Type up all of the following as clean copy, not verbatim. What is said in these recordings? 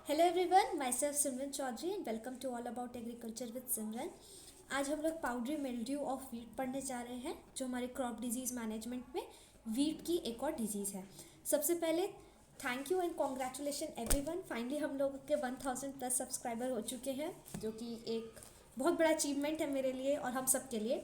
Hello everyone, myself Simran Chaudhary and welcome to all about agriculture with Simran. आज हम लोग powdery mildew of wheat पढ़ने जा रहे हैं, जो हमारे क्रॉप डिजीज़ मैनेजमेंट में वीट की एक और डिजीज़ है। सबसे पहले thank you and congratulation everyone, finally हम लोग के 1000 प्लस सब्सक्राइबर हो चुके हैं, जो कि एक बहुत बड़ा अचीवमेंट है मेरे लिए और हम सब के लिए।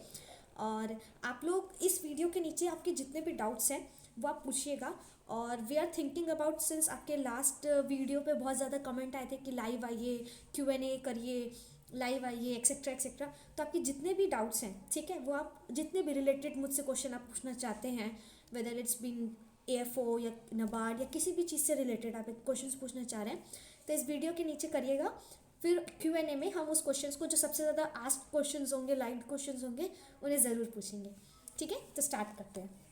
और आप लोग इस वीडियो के नीचे आपके जितने भी डाउट्स हैं वो आप पूछिएगा। और we are thinking about, since आपके लास्ट वीडियो पे बहुत ज़्यादा कमेंट आए थे कि लाइव आइए, Q&A करिए, लाइव आइए, एक्सेट्रा एक्सेट्रा। तो आपके जितने भी डाउट्स हैं, ठीक है, वो आप जितने भी रिलेटेड मुझसे क्वेश्चन आप पूछना चाहते हैं, वेदर इट्स बीन AFO या नबार्ड या किसी भी चीज़ से रिलेटेड आप क्वेश्चंस पूछना चाह रहे हैं, तो इस वीडियो के नीचे करिएगा। फिर Q&A में हम उस क्वेश्चंस को, जो सबसे ज़्यादा आस्क्ड क्वेश्चंस होंगे, लाइव क्वेश्चंस होंगे, उन्हें ज़रूर पूछेंगे। ठीक है, तो स्टार्ट करते हैं।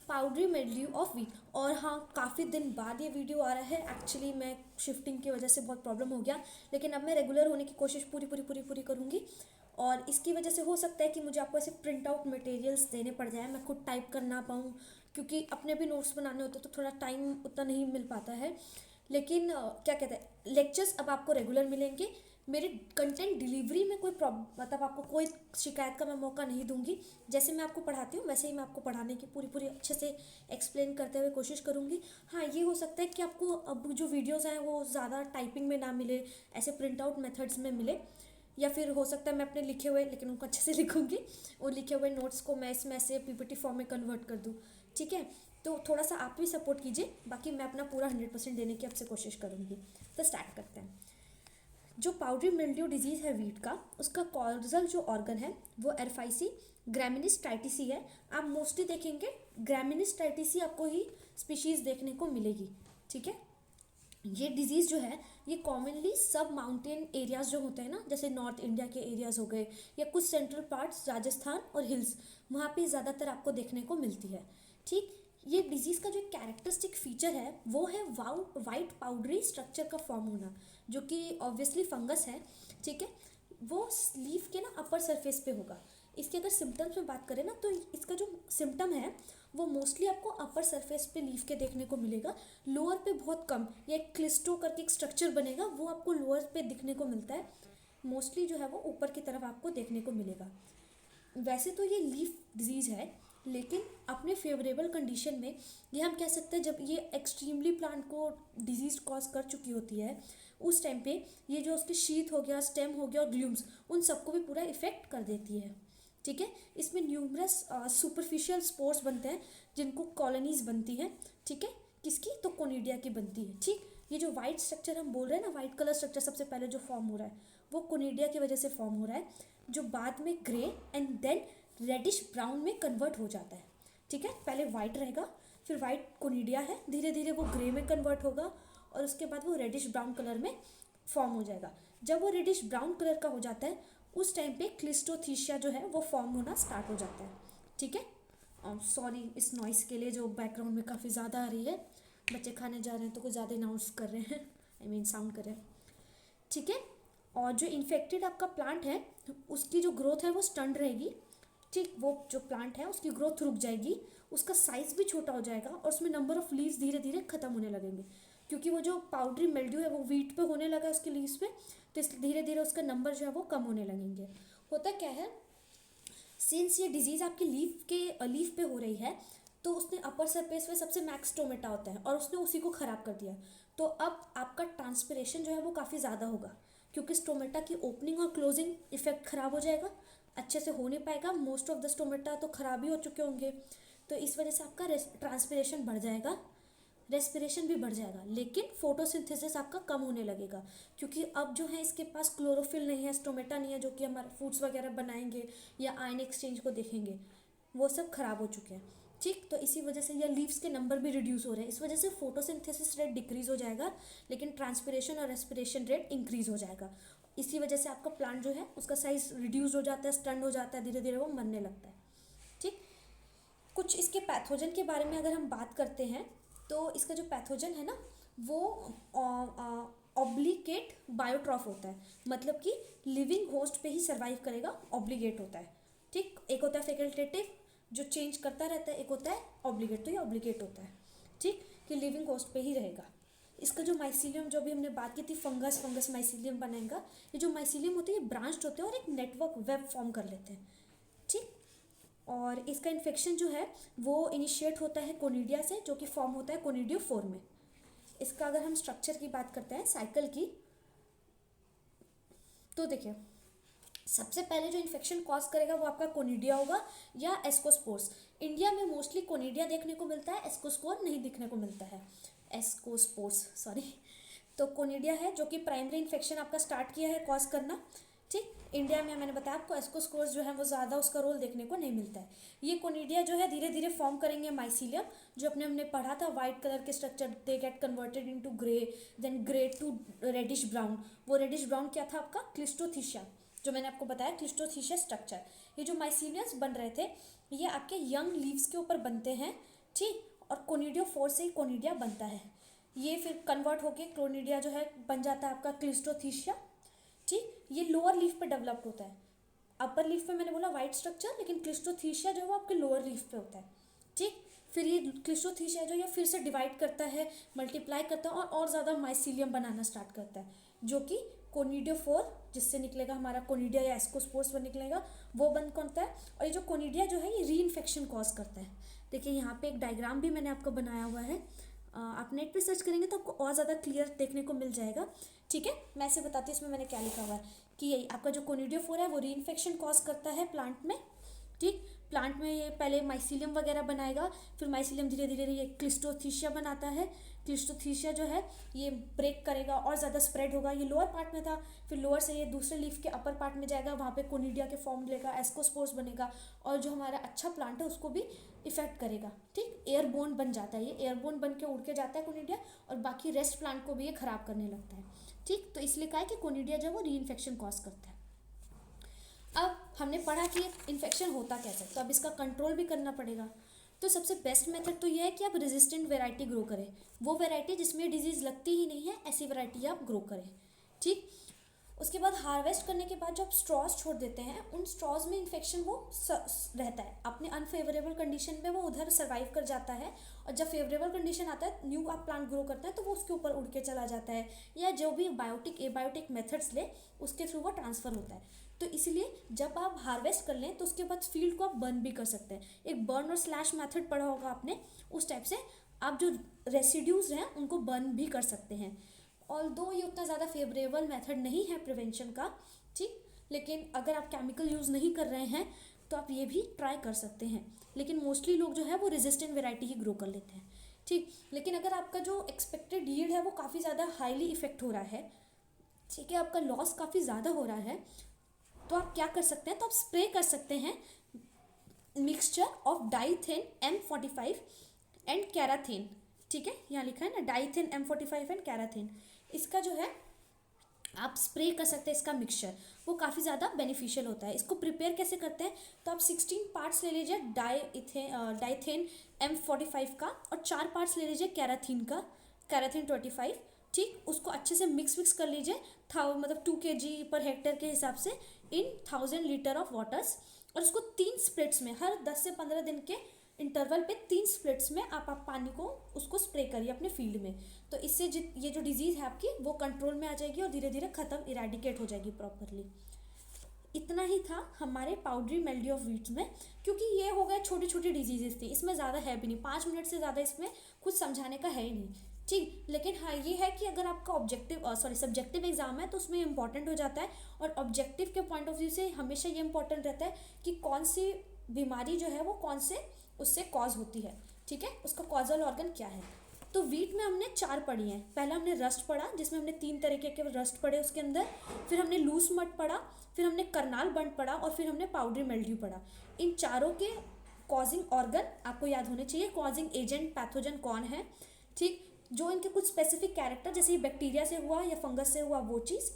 Powdery mildew of wheat. और हाँ, काफ़ी दिन बाद ये वीडियो आ रहा है। एक्चुअली मैं शिफ्टिंग की वजह से बहुत प्रॉब्लम हो गया, लेकिन अब मैं रेगुलर होने की कोशिश पूरी पूरी पूरी पूरी करूँगी। और इसकी वजह से हो सकता है कि मुझे आपको ऐसे प्रिंट आउट मटेरियल्स देने पड़ जाए, मैं खुद टाइप कर ना पाऊँ, क्योंकि अपने भी नोट्स बनाने होते तो थोड़ा टाइम उतना नहीं मिल पाता है। लेकिन क्या कहते हैं, लेक्चर्स अब आपको रेगुलर मिलेंगे। मेरे कंटेंट डिलीवरी में कोई प्रॉब्लम, मतलब आपको कोई शिकायत का मैं मौका नहीं दूंगी। जैसे मैं आपको पढ़ाती हूँ वैसे ही मैं आपको पढ़ाने की पूरी पूरी अच्छे से एक्सप्लेन करते हुए कोशिश करूँगी। हाँ, ये हो सकता है कि आपको अब जो वीडियोज़ हैं वो ज़्यादा टाइपिंग में ना मिले, ऐसे प्रिंट आउट मेथड्स में मिले, या फिर हो सकता है मैं अपने लिखे हुए, लेकिन उनको अच्छे से लिखूँगी, वो लिखे हुए नोट्स को मैं इसमें ऐसे PPT फॉर्म में कन्वर्ट कर दूँ। ठीक है, तो थोड़ा सा आप भी सपोर्ट कीजिए, बाकी मैं अपना पूरा 100% देने की आपसे कोशिश करूँगी। तो स्टार्ट करते हैं। जो पाउडरी मिल्ड्यू डिजीज़ है वीट का, उसका कॉजल जो ऑर्गन है वो एरफाइसी ग्रामिनिस टाइटिसी है। आप मोस्टली देखेंगे ग्रामिनिस टाइटिसी आपको ही स्पीशीज़ देखने को मिलेगी। ठीक है, ये डिजीज़ जो है ये कॉमनली सब माउंटेन एरियाज़ जो होते हैं ना, जैसे नॉर्थ इंडिया के एरियाज़ हो गए या कुछ सेंट्रल पार्ट्स राजस्थान और हिल्स, वहाँ पे ज़्यादातर आपको देखने को मिलती है। ठीक, ये डिजीज़ का जो कैरेक्टरिस्टिक फीचर है वो है वाइट पाउडरी स्ट्रक्चर का फॉर्म होना, जो कि ऑब्वियसली फंगस है। ठीक है, वो लीफ के ना अपर सरफेस पे होगा। इसके अगर सिम्टम्स में बात करें ना, तो इसका जो सिम्टम है वो मोस्टली आपको अपर सरफेस पे लीफ के देखने को मिलेगा, लोअर पे बहुत कम। या एक क्लिस्टो करके एक स्ट्रक्चर बनेगा, वो आपको लोअर पे दिखने को मिलता है। मोस्टली जो है वो ऊपर की तरफ आपको देखने को मिलेगा। वैसे तो ये लीफ डिजीज़ है, लेकिन अपने फेवरेबल कंडीशन में ये हम कह सकते हैं, जब ये एक्सट्रीमली प्लांट को डिजीज कॉज कर चुकी होती है, उस टाइम पे ये जो उसके शीथ हो गया, स्टेम हो गया और ग्लूम्स, उन सबको भी पूरा इफेक्ट कर देती है। ठीक है, इसमें न्यूमरस सुपरफिशियल स्पोर्स बनते हैं, जिनको कॉलोनीज बनती हैं। ठीक है, किसकी? तो कोनिडिया की बनती है। ठीक, ये जो वाइट स्ट्रक्चर हम बोल रहे हैं ना, वाइट कलर स्ट्रक्चर सबसे पहले जो फॉर्म हो रहा है, वो कोनिडिया की वजह से फॉर्म हो रहा है, जो बाद में grey and then reddish brown में कन्वर्ट हो जाता है। ठीक है, पहले वाइट रहेगा, फिर वाइट कोनिडिया है, धीरे धीरे वो ग्रे में कन्वर्ट होगा और उसके बाद वो रेडिश ब्राउन कलर में फॉर्म हो जाएगा। जब वो रेडिश ब्राउन कलर का हो जाता है, उस टाइम पे क्लिस्टोथीसिया जो है वो फॉर्म होना स्टार्ट हो जाता है। ठीक है, सॉरी इस नॉइस के लिए जो बैकग्राउंड में काफ़ी ज़्यादा आ रही है। बच्चे खाने जा रहे हैं तो कुछ ज़्यादा अनाउंस कर रहे हैं, आई मीन साउंड कर रहे हैं। ठीक है, और जो इन्फेक्टेड आपका प्लांट है उसकी जो ग्रोथ है वो स्टंट रहेगी। ठीक, वो जो प्लांट है उसकी ग्रोथ रुक जाएगी, उसका साइज भी छोटा हो जाएगा और उसमें नंबर ऑफ लीव्स धीरे धीरे खत्म होने लगेंगे, क्योंकि वो जो पाउडरी मिल्ड्यू है वो वीट पे होने लगा है उसके लीव्स पे, तो इसलिए धीरे धीरे उसका नंबर जो है वो कम होने लगेंगे। होता क्या है, सिंस ये डिजीज़ आपकी लीफ पे हो रही है, तो उसने अपर सरफेस पे सबसे मैक्स टोमेटा होता है और उसने उसी को ख़राब कर दिया। तो अब आपका ट्रांसपिरेशन जो है वो काफ़ी ज़्यादा होगा, क्योंकि स्टोमेटा की ओपनिंग और क्लोजिंग इफेक्ट ख़राब हो जाएगा, अच्छे से हो नहीं पाएगा। मोस्ट ऑफ द स्टोमेटा तो ख़राब ही हो चुके होंगे, तो इस वजह से आपका ट्रांसपिरेशन बढ़ जाएगा, रेस्पिरेशन भी बढ़ जाएगा, लेकिन फोटोसिंथेसिस आपका कम होने लगेगा, क्योंकि अब जो है इसके पास क्लोरोफिल नहीं है, स्टोमेटा नहीं है, जो कि हमारे फूड्स वगैरह बनाएंगे या आयन एक्सचेंज को देखेंगे, वो सब खराब हो चुके हैं। ठीक, तो इसी वजह से या लीव्स के नंबर भी रिड्यूस हो रहे हैं, इस वजह से फोटोसिंथेसिस रेट डिक्रीज हो जाएगा, लेकिन ट्रांसपिरेशन और रेस्पिरेशन रेट इंक्रीज हो जाएगा। इसी वजह से आपका प्लांट जो है उसका साइज रिड्यूस हो जाता है, स्टंड हो जाता है, धीरे धीरे वो मरने लगता है। ठीक, कुछ इसके पैथोजन के बारे में अगर हम बात करते हैं, तो इसका जो पैथोजन है ना वो ऑब्लिगेट बायोट्रॉफ होता है, मतलब कि लिविंग होस्ट पे ही सर्वाइव करेगा, ऑब्लिगेट होता है। ठीक, एक होता है फैकल्टेटिव जो चेंज करता रहता है, एक होता है ऑब्लिगेट, तो ये ऑब्लिगेट होता है। ठीक, कि लिविंग होस्ट पे ही रहेगा। इसका जो माइसीलियम, जो भी हमने बात की थी, फंगस माइसीलियम बनाएगा। ये जो माइसीलियम होते हैं ये ब्रांच्ड होते हैं और एक नेटवर्क वेब फॉर्म कर लेते हैं, ठीक। और इसका इन्फेक्शन जो है वो इनिशिएट होता है कोनिडिया से, जो कि फॉर्म होता है कोनिडियोफोर में। इसका अगर हम स्ट्रक्चर की बात करते हैं साइकिल की, तो देखिए सबसे पहले जो इन्फेक्शन कॉज करेगा वो आपका कोनिडिया होगा या एस्कोस्पोर्स। इंडिया में मोस्टली कोनिडिया देखने को मिलता है, एस्कोस्पोर नहीं दिखने को मिलता है, एस्कोस्पोर्स सॉरी। तो कोनिडिया है जो कि प्राइमरी इन्फेक्शन आपका स्टार्ट किया है कॉज करना, ठीक। इंडिया में मैंने बताया आपको एस्कोस्पोर्स जो है वो ज़्यादा उसका रोल देखने को नहीं मिलता है। ये कोनिडिया जो है धीरे धीरे फॉर्म करेंगे माइसीलियम, जो हमने पढ़ा था वाइट कलर के structure, they get converted into grey, then grey to reddish brown. वो रेडिश ब्राउन क्या था आपका, क्लिस्टोथीशिया, जो मैंने आपको बताया क्लिस्टोथीशिया स्ट्रक्चर। ये जो माइसीलियम्स बन रहे थे ये आपके यंग लीव्स के ऊपर बनते हैं, ठीक। और कोनिडियोफोर से ही कोनिडिया बनता है। ये फिर कन्वर्ट होके कोनिडिया जो है बन जाता है आपका क्लिस्टोथीशिया, ठीक। ये लोअर लीफ पे डेवलप्ड होता है। अपर लीफ पे मैंने बोला वाइट स्ट्रक्चर, लेकिन क्लिस्टोथीशिया जो है वो आपके लोअर लीफ पे होता है, ठीक। फिर ये क्लिस्टोथीशिया जो है फिर से डिवाइड करता है, मल्टीप्लाई करता है और ज़्यादा माइसीलियम बनाना स्टार्ट करता है, जो कि कोनिडियोफोर, जिससे निकलेगा हमारा कोनिडिया या एस्कोस्पोर्स पर निकलेगा, वो बंद करता है। और ये जो कोनिडिया जो है ये री इन्फेक्शन कॉज करता है। देखिए यहाँ पे एक डायग्राम भी मैंने आपको बनाया हुआ है, आप नेट पे सर्च करेंगे तो आपको और ज़्यादा क्लियर देखने को मिल जाएगा, ठीक है। मैं ऐसे बताती हूँ इसमें मैंने क्या लिखा हुआ है कि यही आपका जो कोनिडियोफोर है वो री इन्फेक्शन कॉज करता है प्लांट में, ठीक। प्लांट में ये पहले माइसीलियम वगैरह बनाएगा, फिर माइसीलियम धीरे धीरे ये क्लिस्टोथीशिया बनाता है। क्लिस्टोथीशिया जो है ये ब्रेक करेगा और ज़्यादा स्प्रेड होगा। ये लोअर पार्ट में था, फिर लोअर से ये दूसरे लीफ के अपर पार्ट में जाएगा, वहाँ पे कोनिडिया के फॉर्म लेगा, एस्कोस्पोर्स बनेगा और जो हमारा अच्छा प्लांट है उसको भी इफेक्ट करेगा, ठीक। एयरबोर्न बन जाता है, ये एयरबोर्न बन के उड़ के जाता है कोनिडिया और बाकी रेस्ट प्लांट को भी ये खराब करने लगता है, ठीक। तो इसलिए कहा है कि कोनिडिया जो है वो री इन्फेक्शन कॉज करता है। अब हमने पढ़ा कि इन्फेक्शन होता कैसे, तो अब इसका कंट्रोल भी करना पड़ेगा। तो सबसे बेस्ट मेथड तो ये है कि आप रेजिस्टेंट वैरायटी ग्रो करें, वो वैरायटी जिसमें डिजीज़ लगती ही नहीं है, ऐसी वैरायटी आप ग्रो करें, ठीक। उसके बाद हार्वेस्ट करने के बाद जब स्ट्रॉज छोड़ देते हैं, उन स्ट्रॉज में इन्फेक्शन वो रहता है, अपने अनफेवरेबल कंडीशन में वो उधर सर्वाइव कर जाता है और जब फेवरेबल कंडीशन आता है, न्यू आप प्लांट ग्रो करता है तो वो उसके ऊपर उड़ के चला जाता है, या जो भी बायोटिक एबायोटिक मेथड्स ले उसके थ्रू वो ट्रांसफ़र होता है। तो इसलिए जब आप हार्वेस्ट कर लें तो उसके बाद फील्ड को आप बर्न भी कर सकते हैं। एक बर्न और स्लैश मेथड पढ़ा होगा आपने, उस टाइप से आप जो रेसिड्यूज हैं उनको बर्न भी कर सकते हैं। ऑल्दो ये उतना ज़्यादा फेवरेबल मेथड नहीं है प्रिवेंशन का, ठीक। लेकिन अगर आप केमिकल यूज़ नहीं कर रहे हैं तो आप ये भी ट्राई कर सकते हैं, लेकिन मोस्टली लोग जो है वो रेजिस्टेंट वेराइटी ही ग्रो कर लेते हैं, ठीक। लेकिन अगर आपका जो एक्सपेक्टेड यील्ड है वो काफ़ी ज़्यादा हाईली इफेक्ट हो रहा है, ठीक है, आपका लॉस काफ़ी ज़्यादा हो रहा है, तो आप क्या कर सकते हैं, तो आप स्प्रे कर सकते हैं mixture of Dithane M45 and Karathane, ठीक है, यहाँ लिखा है ना डाइथेन M45 एंड कैराथेन। इसका जो है आप स्प्रे कर सकते हैं, इसका मिक्सचर वो काफ़ी ज़्यादा बेनिफिशियल होता है। इसको प्रिपेयर कैसे करते हैं, तो आप 16 पार्ट्स ले लीजिए डाइथेन M45 का और 4 पार्ट्स ले लीजिए कैराथीन का, कैराथीन 25, ठीक। उसको अच्छे से मिक्स कर लीजिए, मतलब 2 kg पर हेक्टेयर के हिसाब से इन 1000 लीटर ऑफ वाटर्स, और उसको 3 स्प्लिट्स में हर 10 से 15 दिन के इंटरवल पे 3 स्प्लिट्स में आप पानी को उसको स्प्रे करिए अपने फील्ड में। तो इससे ये जो डिजीज़ है आपकी वो कंट्रोल में आ जाएगी और धीरे धीरे ख़त्म, इरेडिकेट हो जाएगी प्रॉपरली। इतना ही था हमारे पाउडरी मिल्ड्यू ऑफ वीट्स में, क्योंकि ये हो गए छोटी छोटी डिजीजेस थी, इसमें ज़्यादा है भी नहीं, 5 मिनट से ज़्यादा इसमें कुछ समझाने का है ही नहीं, ठीक। लेकिन हाँ ये है कि अगर आपका सब्जेक्टिव एग्जाम है तो उसमें इंपॉर्टेंट हो जाता है, और ऑब्जेक्टिव के पॉइंट ऑफ व्यू से हमेशा ये इंपॉर्टेंट रहता है कि कौन सी बीमारी जो है वो कौन से उससे कॉज होती है, ठीक है, उसका कॉजल ऑर्गन क्या है। तो वीट में हमने 4 पढ़ी हैं। पहला हमने रस्ट पढ़ा, जिसमें हमने 3 तरीके के रस्ट पढ़े उसके अंदर, फिर हमने लूज मड पढ़ा, फिर हमने करनाल बंड पढ़ा और फिर हमने पाउडरी मिल्ड्यू पढ़ा। इन चारों के कॉजिंग ऑर्गन आपको याद होने चाहिए, कॉजिंग एजेंट पैथोजन कौन है, ठीक, जो इनके कुछ स्पेसिफिक कैरेक्टर, जैसे बैक्टीरिया से हुआ या फंगस से हुआ वो चीज़,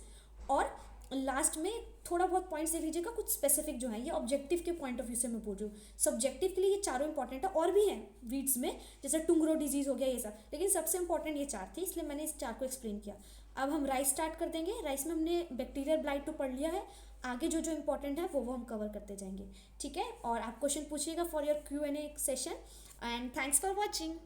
और लास्ट में थोड़ा बहुत पॉइंट्स ले लीजिएगा कुछ स्पेसिफिक जो है, ये ऑब्जेक्टिव के पॉइंट ऑफ व्यू से मैं बोल रही हूँ। सब्जेक्टिव के लिए ये चारों इंपॉर्टेंट है, और भी हैं वीड्स में, जैसे टुंगरो डिजीज़ हो गया ये सब, लेकिन सबसे इंपॉर्टेंट ये 4 थे, इसलिए मैंने इस 4 को एक्सप्लेन किया। अब हम राइस स्टार्ट कर देंगे। राइस में हमने बैक्टीरियल ब्लाइट तो पढ़ लिया है, आगे जो जो इंपॉर्टेंट है वो हम कवर करते जाएंगे, ठीक है। और आप क्वेश्चन पूछिएगा for your Q&A session, and thanks for watching.